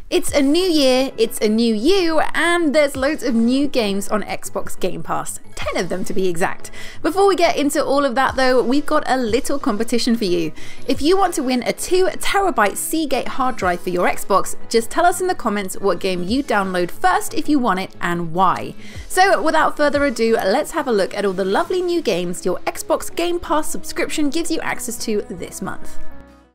It's a new year, it's a new you, and there's loads of new games on Xbox Game Pass. 10 of them to be exact. Before we get into all of that though, we've got a little competition for you. If you want to win a 2TB Seagate hard drive for your Xbox, just tell us in the comments what game you download first if you want it and why. So without further ado, let's have a look at all the lovely new games your Xbox Game Pass subscription gives you access to this month.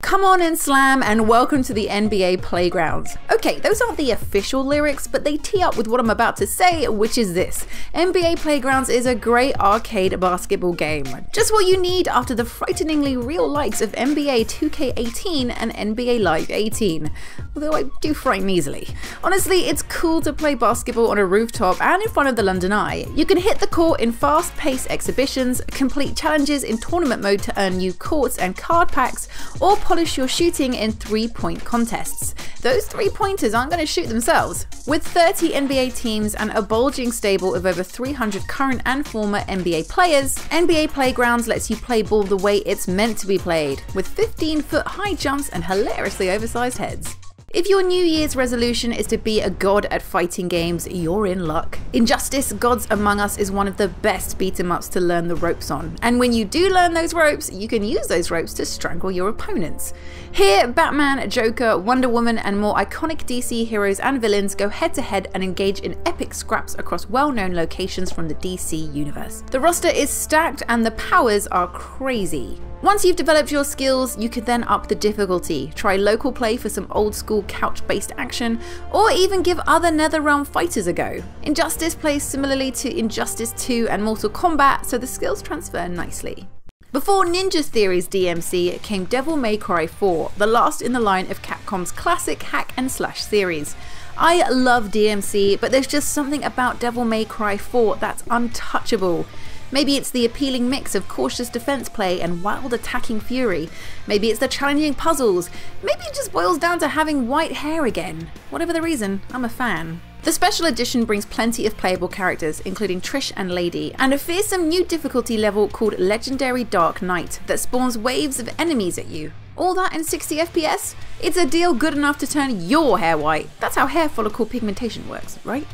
Come on in Slam and welcome to the NBA Playgrounds. Okay, those aren't the official lyrics, but they tee up with what I'm about to say, which is this. NBA Playgrounds is a great arcade basketball game. Just what you need after the frighteningly real likes of NBA 2K18 and NBA Live 18. Although I do frighten easily. Honestly, it's cool to play basketball on a rooftop and in front of the London Eye. You can hit the court in fast-paced exhibitions, complete challenges in tournament mode to earn new courts and card packs, or polish your shooting in 3-point contests. Those 3-pointers aren't going to shoot themselves. With 30 NBA teams and a bulging stable of over 300 current and former NBA players, NBA Playgrounds lets you play ball the way it's meant to be played, with 15-foot high jumps and hilariously oversized heads. If your New Year's resolution is to be a god at fighting games, you're in luck. Injustice Gods Among Us is one of the best beat-em-ups to learn the ropes on, and when you do learn those ropes, you can use those ropes to strangle your opponents. Here, Batman, Joker, Wonder Woman, and more iconic DC heroes and villains go head-to-head and engage in epic scraps across well-known locations from the DC universe. The roster is stacked and the powers are crazy. Once you've developed your skills, you can then up the difficulty, try local play for some old school couch-based action, or even give other NetherRealm fighters a go. Injustice plays similarly to Injustice 2 and Mortal Kombat, so the skills transfer nicely. Before Ninja Theory's DMC came Devil May Cry 4, the last in the line of Capcom's classic hack and slash series. I love DMC, but there's just something about Devil May Cry 4 that's untouchable. Maybe it's the appealing mix of cautious defense play and wild attacking fury. Maybe it's the challenging puzzles. Maybe it just boils down to having white hair again. Whatever the reason, I'm a fan. The special edition brings plenty of playable characters, including Trish and Lady, and a fearsome new difficulty level called Legendary Dark Knight that spawns waves of enemies at you. All that in 60 FPS? It's a deal good enough to turn your hair white. That's how hair follicle pigmentation works, right?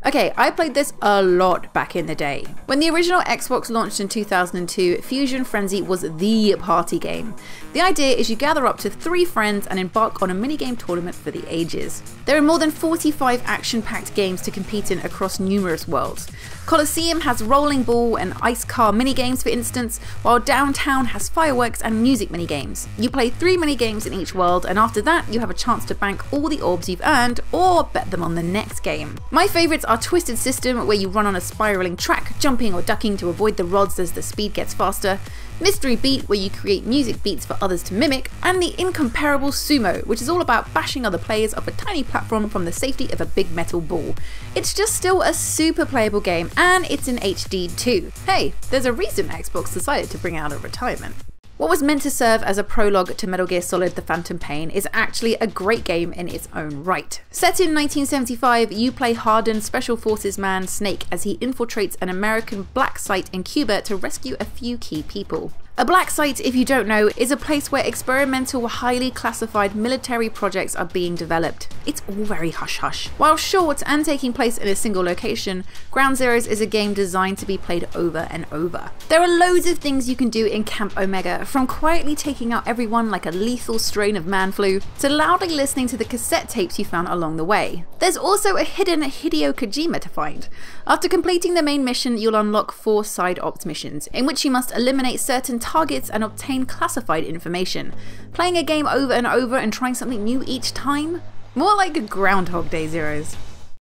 Okay, I played this a lot back in the day. When the original Xbox launched in 2002, Fuzion Frenzy was the party game. The idea is you gather up to 3 friends and embark on a minigame tournament for the ages. There are more than 45 action-packed games to compete in across numerous worlds. Colosseum has rolling ball and ice car minigames for instance, while Downtown has fireworks and music minigames. You play 3 minigames in each world, and after that you have a chance to bank all the orbs you've earned or bet them on the next game. My favourites are Twisted System, where you run on a spiralling track, jumping or ducking to avoid the rods as the speed gets faster, Mystery Beat, where you create music beats for others to mimic, and the incomparable Sumo, which is all about bashing other players off a tiny platform from the safety of a big metal ball. It's just still a super playable game, and it's in HD too. Hey, there's a reason Xbox decided to bring out a retirement. What was meant to serve as a prologue to Metal Gear Solid The Phantom Pain is actually a great game in its own right. Set in 1975, you play hardened Special Forces man Snake as he infiltrates an American black site in Cuba to rescue a few key people. A black site, if you don't know, is a place where experimental, highly classified military projects are being developed. It's all very hush-hush. While short and taking place in a single location, Ground Zeroes is a game designed to be played over and over. There are loads of things you can do in Camp Omega, from quietly taking out everyone like a lethal strain of man flu, to loudly listening to the cassette tapes you found along the way. There's also a hidden Hideo Kojima to find. After completing the main mission, you'll unlock 4 side ops missions, in which you must eliminate certain targets and obtain classified information. Playing a game over and over and trying something new each time? More like Groundhog Day Zeroes.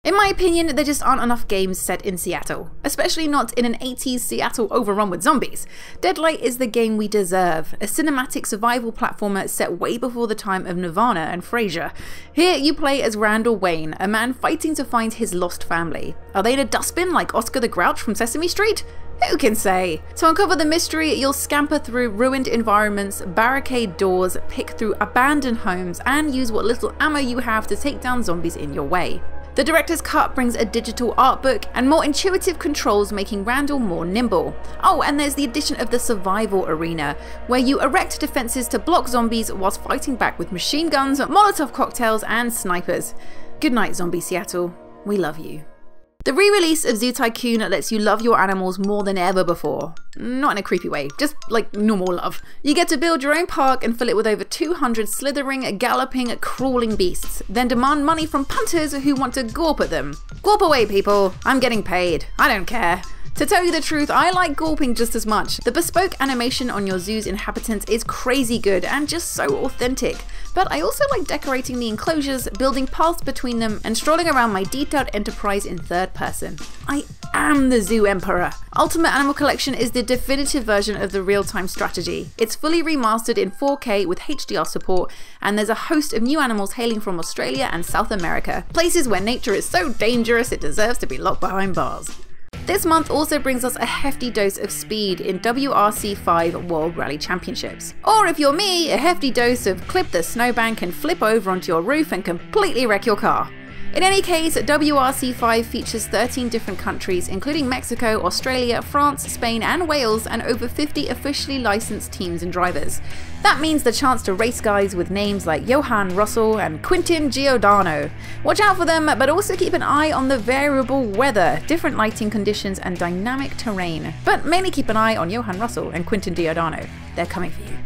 In my opinion, there just aren't enough games set in Seattle, especially not in an 80s Seattle overrun with zombies. Deadlight is the game we deserve, a cinematic survival platformer set way before the time of Nirvana and Frasier. Here you play as Randall Wayne, a man fighting to find his lost family. Are they in a dustbin like Oscar the Grouch from Sesame Street? Who can say? To uncover the mystery, you'll scamper through ruined environments, barricade doors, pick through abandoned homes, and use what little ammo you have to take down zombies in your way. The director's cut brings a digital art book and more intuitive controls, making Randall more nimble. Oh, and there's the addition of the survival arena, where you erect defenses to block zombies whilst fighting back with machine guns, Molotov cocktails and snipers. Good night, Zombie Seattle. We love you. The re-release of Zoo Tycoon lets you love your animals more than ever before. Not in a creepy way, just like normal love. You get to build your own park and fill it with over 200 slithering, galloping, crawling beasts, then demand money from punters who want to gawp at them. Gawp away, people. I'm getting paid. I don't care. To tell you the truth, I like gawping just as much. The bespoke animation on your zoo's inhabitants is crazy good and just so authentic. But I also like decorating the enclosures, building paths between them, and strolling around my detailed enterprise in third person. I am the Zoo Emperor. Ultimate Animal Collection is the definitive version of the real-time strategy. It's fully remastered in 4K with HDR support, and there's a host of new animals hailing from Australia and South America, places where nature is so dangerous it deserves to be locked behind bars. This month also brings us a hefty dose of speed in WRC5 World Rally Championships. Or if you're me, a hefty dose of clip the snowbank and flip over onto your roof and completely wreck your car. In any case, WRC5 features 13 different countries, including Mexico, Australia, France, Spain and Wales, and over 50 officially licensed teams and drivers. That means the chance to race guys with names like Johan Russell and Quintin Giordano. Watch out for them, but also keep an eye on the variable weather, different lighting conditions and dynamic terrain. But mainly keep an eye on Johan Russell and Quintin Giordano. They're coming for you.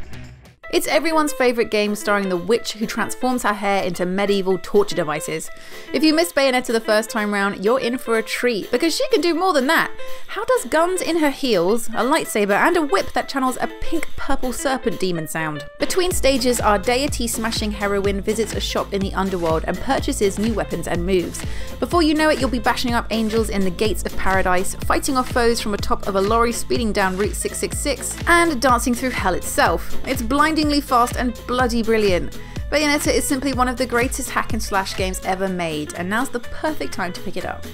It's everyone's favourite game starring the witch who transforms her hair into medieval torture devices. If you missed Bayonetta the first time round, you're in for a treat, because she can do more than that. How does guns in her heels, a lightsaber and a whip that channels a pink-purple serpent demon sound? Between stages, our deity-smashing heroine visits a shop in the underworld and purchases new weapons and moves. Before you know it, you'll be bashing up angels in the gates of paradise, fighting off foes from atop of a lorry speeding down Route 666, and dancing through hell itself. It's blinding fast and bloody brilliant. Bayonetta is simply one of the greatest hack and slash games ever made, and now's the perfect time to pick it up.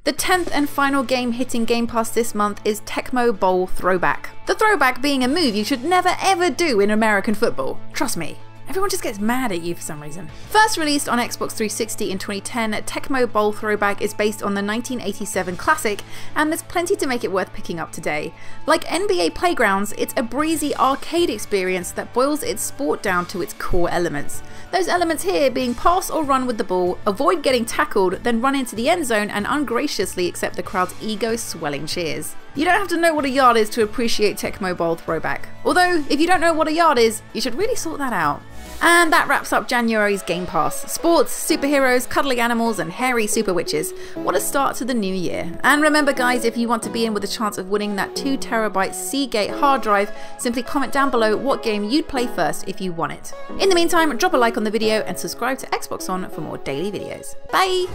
The 10th and final game hitting Game Pass this month is Tecmo Bowl Throwback. The throwback being a move you should never ever do in American football. Trust me. Everyone just gets mad at you for some reason. First released on Xbox 360 in 2010, Tecmo Bowl Throwback is based on the 1987 classic, and there's plenty to make it worth picking up today. Like NBA Playgrounds, it's a breezy arcade experience that boils its sport down to its core elements. Those elements here being pass or run with the ball, avoid getting tackled, then run into the end zone and ungraciously accept the crowd's ego-swelling cheers. You don't have to know what a yard is to appreciate Tecmo Bowl Throwback. Although, if you don't know what a yard is, you should really sort that out. And that wraps up January's Game Pass. Sports, superheroes, cuddly animals, and hairy super witches. What a start to the new year. And remember guys, if you want to be in with a chance of winning that 2TB Seagate hard drive, simply comment down below what game you'd play first if you won it. In the meantime, drop a like on the video and subscribe to Xbox On for more daily videos. Bye!